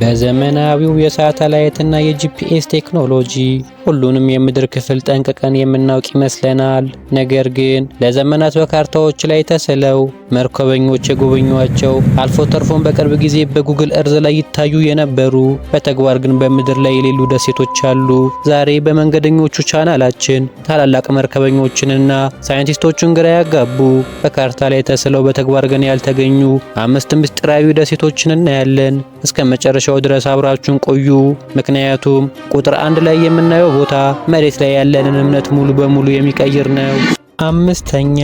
በዘመናዊው የሳተላይትና የጂፒኤስ ቴክኖሎጂ ሁሉንም የምድር ክፍል ጠንቅቀን የምናውቅ ይመስለናል። ነገር ግን ለዘመናት በካርታዎች ላይ ተስለው መርከበኞች የጎበኟቸው አልፎ ተርፎም በቅርብ ጊዜ በጉግል እርዝ ላይ ይታዩ የነበሩ በተግባር ግን በምድር ላይ የሌሉ ደሴቶች አሉ። ዛሬ በመንገደኞቹ ቻናላችን ታላላቅ መርከበኞችንና ሳይንቲስቶቹን ግራ ያጋቡ በካርታ ላይ ተስለው በተግባር ግን ያልተገኙ 5 ምስጢራዊ ደሴቶችን እናያለን። እስከ መጨረሻው ድረስ አብራችሁን ቆዩ። ምክንያቱም ቁጥር 1 ላይ የምናየው ቦታ መሬት ላይ ያለንን እምነት ሙሉ በሙሉ የሚቀይር ነው። 5ኛ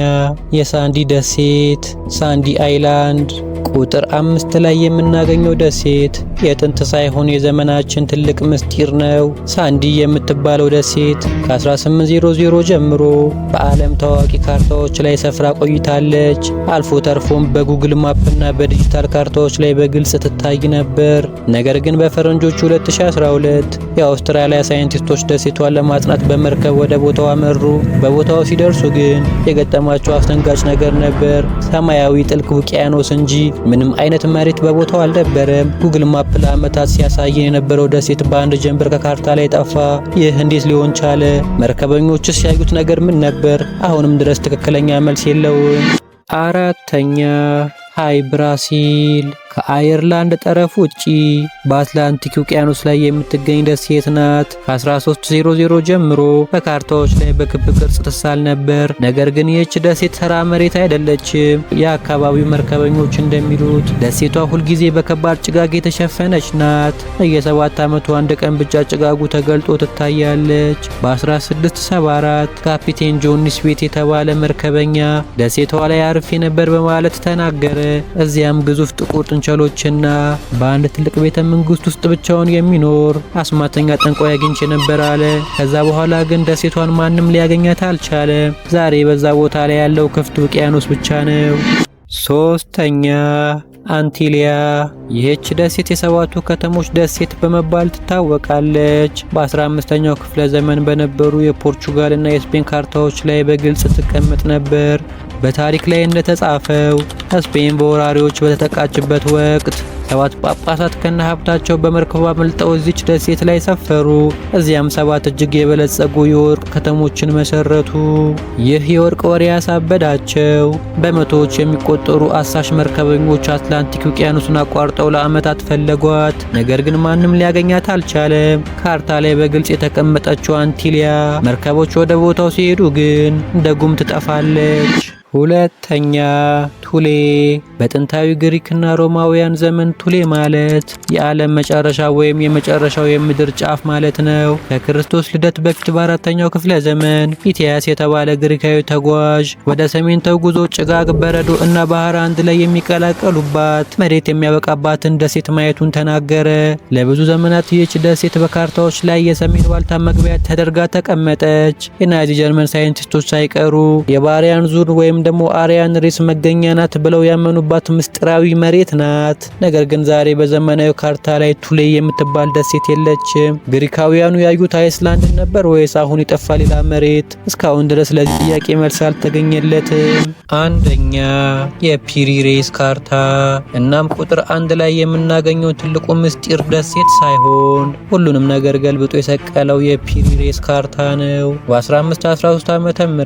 የሳንዲ ደሴት ሳንዲ አይላንድ። ቁጥር 5 ላይ የምናገኘው ደሴት የጥንት ሳይሆን የዘመናችን ትልቅ ምስጢር ነው። ሳንዲ የምትባለው ደሴት ከ1800 ጀምሮ በዓለም ታዋቂ ካርታዎች ላይ ሰፍራ ቆይታለች። አልፎ ተርፎም በጉግል ማፕና በዲጂታል ካርታዎች ላይ በግልጽ ትታይ ነበር። ነገር ግን በፈረንጆቹ 2012 የአውስትራሊያ ሳይንቲስቶች ደሴቷን ለማጥናት በመርከብ ወደ ቦታው አመሩ። በቦታው ሲደርሱ ግን የገጠማቸው አስደንጋጭ ነገር ነበር። ሰማያዊ ጥልቅ ውቅያኖስ እንጂ ምንም አይነት መሬት በቦታው አልነበረም። ጉግል ማፕ ለዓመታት ሲያሳየን የነበረው ደሴት በአንድ ጀንበር ከካርታ ላይ ጠፋ። ይህ እንዴት ሊሆን ቻለ? መርከበኞችስ ያዩት ነገር ምን ነበር? አሁንም ድረስ ትክክለኛ መልስ የለውም። 4ኛ ሃይ ብራሲል ከአየርላንድ ጠረፍ ውጪ በአትላንቲክ ውቅያኖስ ላይ የምትገኝ ደሴት ናት። ከ1300 ጀምሮ በካርታዎች ላይ በክብ ቅርጽ ትሳል ነበር። ነገር ግን ይህች ደሴት ተራ መሬት አይደለችም። የአካባቢው መርከበኞች እንደሚሉት ደሴቷ ሁልጊዜ በከባድ ጭጋግ የተሸፈነች ናት። በየ7 ዓመቱ አንድ ቀን ብቻ ጭጋጉ ተገልጦ ትታያለች። በ1674 ካፒቴን ጆን ስዊት የተባለ መርከበኛ ደሴቷ ላይ አርፌ ነበር በማለት ተናገረ። እዚያም ግዙፍ ጥቁር ጥንቸሎችና በአንድ ትልቅ ቤተ መንግስት ውስጥ ብቻውን የሚኖር አስማተኛ ጠንቋይ አግኝቼ ነበር አለ። ከዛ በኋላ ግን ደሴቷን ማንም ሊያገኛት አልቻለም። ዛሬ በዛ ቦታ ላይ ያለው ክፍት ውቅያኖስ ብቻ ነው። 3ኛ አንቲሊያ። ይህች ደሴት የሰባቱ ከተሞች ደሴት በመባል ትታወቃለች። በ15ኛው ክፍለ ዘመን በነበሩ የፖርቹጋልና የስፔን ካርታዎች ላይ በግልጽ ትቀመጥ ነበር። በታሪክ ላይ እንደተጻፈው ስፔን በወራሪዎች በተጠቃችበት ወቅት 7 ጳጳሳት ከነ ሀብታቸው በመርከብ አመልጠው እዚች ደሴት ላይ ሰፈሩ። እዚያም 7 እጅግ የበለጸጉ የወርቅ ከተሞችን መሰረቱ። ይህ የወርቅ ወሬ ያሳበዳቸው። በመቶዎች የሚቆጠሩ አሳሽ መርከበኞች አትላንቲክ ውቅያኖስን አቋርጠው ለዓመታት ፈለጓት። ነገር ግን ማንም ሊያገኛት አልቻለም። ካርታ ላይ በግልጽ የተቀመጠችው አንቲሊያ መርከቦች ወደ ቦታው ሲሄዱ ግን እንደ ጉም ትጠፋለች። 2ኛ ቱሌ። በጥንታዊ ግሪክና ሮማውያን ዘመን ቱሌ ማለት የዓለም መጨረሻ ወይም የመጨረሻው የምድር ጫፍ ማለት ነው። ከክርስቶስ ልደት በፊት በ4ኛው ክፍለ ዘመን ኢቲያስ የተባለ ግሪካዊ ተጓዥ ወደ ሰሜን ተጉዞ ጭጋግ፣ በረዶ እና ባህር አንድ ላይ የሚቀላቀሉባት መሬት የሚያበቃባትን ደሴት ማየቱን ተናገረ። ለብዙ ዘመናት ይህች ደሴት በካርታዎች ላይ የሰሜን ዋልታ መግቢያ ተደርጋ ተቀመጠች። የናዚ ጀርመን ሳይንቲስቶች ሳይቀሩ የባሪያን ዙር ወይም ደግሞ አሪያን ሬስ መገኛ ናት ብለው ያመኑባት ምስጢራዊ መሬት ናት። ነገር ግን ዛሬ በዘመናዊ ካርታ ላይ ቱሌ የምትባል ደሴት የለችም። ግሪካውያኑ ያዩት አይስላንድ ነበር ወይስ አሁን የጠፋ ሌላ መሬት? እስካሁን ድረስ ለዚህ ጥያቄ መልስ አልተገኘለትም። 1ኛ የፒሪ ሬስ ካርታ። እናም ቁጥር 1 ላይ የምናገኘው ትልቁ ምስጢር ደሴት ሳይሆን ሁሉንም ነገር ገልብጦ የሰቀለው የፒሪ ሬስ ካርታ ነው። በ1513 ዓ.ም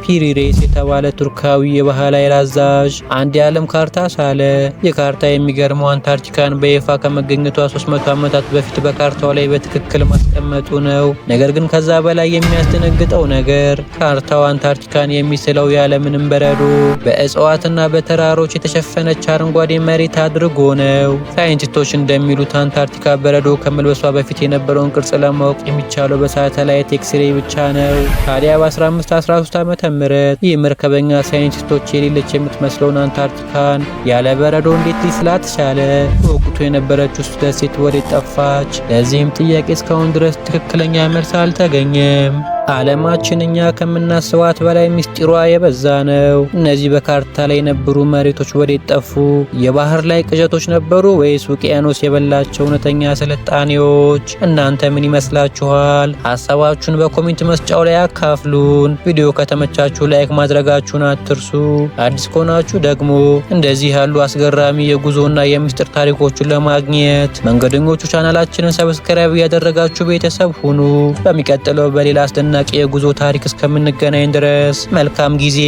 ፒሪ ሬስ የተባለ ቱርካዊ የባህል ኃይል አዛዥ አንድ የዓለም ካርታ ሳለ። የካርታ የሚገርመው አንታርክቲካን በይፋ ከመገኘቷ 300 ዓመታት በፊት በካርታው ላይ በትክክል ማስቀመጡ ነው። ነገር ግን ከዛ በላይ የሚያስደነግጠው ነገር ካርታው አንታርክቲካን የሚስለው ያለምንም በረዶ በእጽዋትና በተራሮች የተሸፈነች አረንጓዴ መሬት አድርጎ ነው። ሳይንቲስቶች እንደሚሉት አንታርክቲካ በረዶ ከመልበሷ በፊት የነበረውን ቅርጽ ለማወቅ የሚቻለው በሳተላይት ኤክስሬይ ብቻ ነው። ታዲያ በ1513 ዓ.ም ይህ መርከበኛ ሳይንቲስቶች የሌለች የምትመስለውን አንታርክቲካን ያለ በረዶ እንዴት ሊስላት ቻለ? በወቅቱ የነበረችው ደሴት ወዴት ጠፋች? ለዚህም ጥያቄ እስካሁን ድረስ ትክክለኛ መልስ አልተገኘም። ዓለማችን እኛ ከምናስባት በላይ ምስጢሯ የበዛ ነው። እነዚህ በካርታ ላይ የነበሩ መሬቶች ወዴት ጠፉ? የባህር ላይ ቅዠቶች ነበሩ ወይስ ውቅያኖስ የበላቸው እውነተኛ ስልጣኔዎች? እናንተ ምን ይመስላችኋል? ሀሳባችሁን በኮሜንት መስጫው ላይ አካፍሉን። ቪዲዮ ከተመቻችሁ ላይክ ማድረጋችሁን አትርሱ። አዲስ ከሆናችሁ ደግሞ እንደዚህ ያሉ አስገራሚ የጉዞና የምስጢር ታሪኮችን ለማግኘት መንገደኞቹ ቻናላችንን ሰብስክራይብ ያደረጋችሁ ቤተሰብ ሁኑ። በሚቀጥለው በሌላ አስደናቂ የጉዞ ታሪክ እስከምንገናኝ ድረስ መልካም ጊዜ